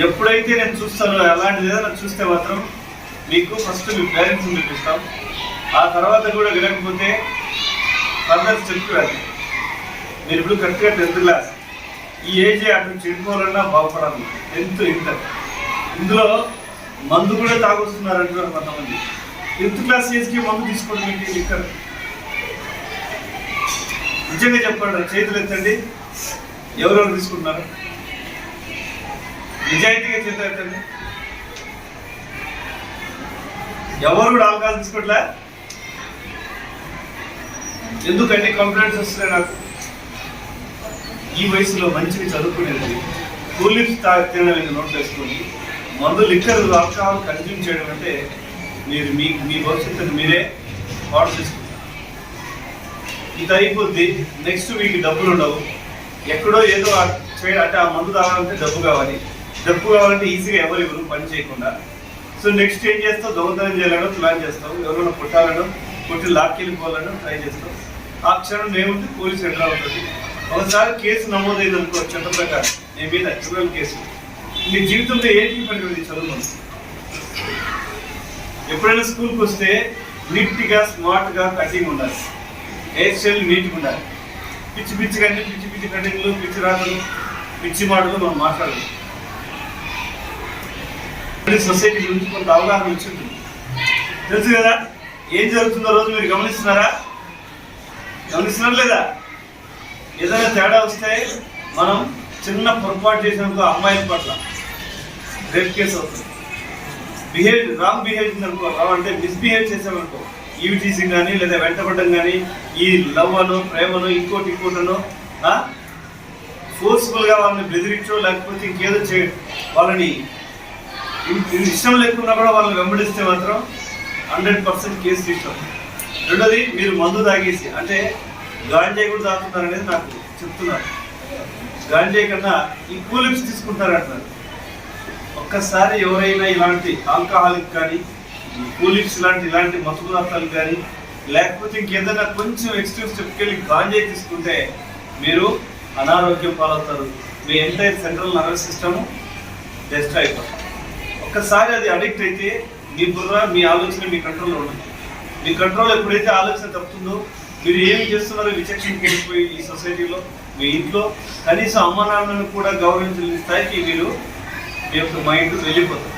ఎప్పుడైతే నేను చూస్తానో అలాంటిది ఏదైనా చూస్తే మాత్రం మీకు ఫస్ట్ మీ పేరెంట్స్ని చూపిస్తాం. ఆ తర్వాత కూడా వినకపోతే ఫర్దర్ స్టెప్కి వెళ్ళండి. మీరు ఇప్పుడు కరెక్ట్గా 10th క్లాస్, ఈ ఏజ్ అటు చెడిపోవాలన్నా బాగుపడాలి. 10th ఇంటర్, ఇందులో మందు కూడా తాగొస్తున్నారు అంటున్నారు కొంతమంది. 10th క్లాస్ ఏజ్కి మందు తీసుకోవడం ఏంటి? ఇక్కడ నిజంగా చెప్పండి, చేతులు ఎత్తండి, ఎవరెవరు తీసుకుంటున్నారు? నిజాయితీగా చేతులు ఎత్తండి. ఎవరు కూడా ఆల్కహాల్ తీసుకోవట్లే? ఎందుకంటే కంప్లైంట్స్ వస్తున్నాయి నాకు. ఈ వయసులో మంచిగా చదువుకునేది కూలిప్స్ తినడానికి నోట్ వేసుకొని మందు లిక్కర్ ఆల్కహాల్ కన్జ్యూమ్ చేయడం అంటే మీరు మీ భవిష్యత్తును మీరే పాడు చేసుకుంటారు. ఇది అయిపోద్ది, నెక్స్ట్ వీక్ డబ్బులు ఉండవు. ఎక్కడో ఏదో అంటే ఆ మందు తాగాలంటే డబ్బు కావాలంటే ఈజీగా ఎవరు ఇవ్వరు పని చేయకుండా. సో నెక్స్ట్ ఏం చేస్తావు? దొంగతనం చేయాలనో ప్లాన్ చేస్తావు, ఎవరైనా పుట్టాలనో పుట్టి లాక్కెళ్ళిపోవాలనో ట్రై చేస్తావు. ఆ క్షణం ఏముంది? పోలీస్ ఎంటర్ అవుతుంది. ఒకసారి కేసు నమోదైంది అనుకో, చట్ట ప్రకారం నీ మీద క్రిమినల్ కేసు, నీ జీవితంలో ఏంటి పని చదువుతుంది. ఎప్పుడైనా స్కూల్కి వస్తే నీట్గా స్మార్ట్గా కటింగ్ ఉండాలి, హెయిర్ స్టైల్ నీట్గా ఉండాలి. పిచ్చి కటింగ్లు, పిచ్చి రాటలు, పిచ్చి మాటలు మనం మాట్లాడదు. సొసైటీ గురించి కొంత అవగాహన వచ్చింటుంది, తెలుసు కదా ఏం జరుగుతుందో రోజు మీరు గమనిస్తున్నారా లేదా? ఏదైనా తేడా వస్తే మనం చిన్న పొరపాటు చేసినందుకు అమ్మాయిల పట్ల రేప్ కేసు అవుతుంది. రాంగ్ బిహేవ్ అనుకో, అంటే మిస్బిహేవ్ చేసామనుకో, ఈవి టీసింగ్ కానీ లేదా వెంటపడడం కానీ, ఈ లవ్ అను ప్రేమను ఇంకోటనో ఫోర్స్ఫుల్గా వాళ్ళని బెదిరించో లేకపోతే ఇంకేదో వాళ్ళని ఇష్టం లేకుండా కూడా వాళ్ళని వెంబడిస్తే మాత్రం 100% కేసు ఇష్టం. రెండోది, మీరు మందు తాగేసి అంటే గాంజాయి కూడా తాగుతున్నారు అనేది నాకు చెప్తున్నారు. గాంజాయి కన్నా ఈ కూలిప్స్ తీసుకుంటారు అంటున్నారు. ఒక్కసారి ఎవరైనా ఇలాంటి ఆల్కహాలిక్ కానీ కూలిప్స్ ఇలాంటి మత్తు పదార్థాలు కానీ లేకపోతే ఇంకేదైనా కొంచెం ఎక్స్ట్రీమ్ స్టెప్కి వెళ్ళి గాంజాయి తీసుకుంటే మీరు అనారోగ్యం పాలవుతారు. మీ entire central nervous system destroy అయిపోతారు. ఒక్కసారి అది అడిక్ట్ అయితే మీ బుర్ర, మీ ఆలోచన మీ కంట్రోల్లో ఉండదు. మీ కంట్రోల్ ఎప్పుడైతే ఆలోచన తప్పుతుందో మీరు ఏమి చేస్తున్నారో విచక్షణ కోల్పోయి ఈ సొసైటీలో, మీ ఇంట్లో కనీసం అమ్మ నాన్నను కూడా గౌరవించలేని స్థాయికి మీ యొక్క మైండ్ వెళ్ళిపోతుంది.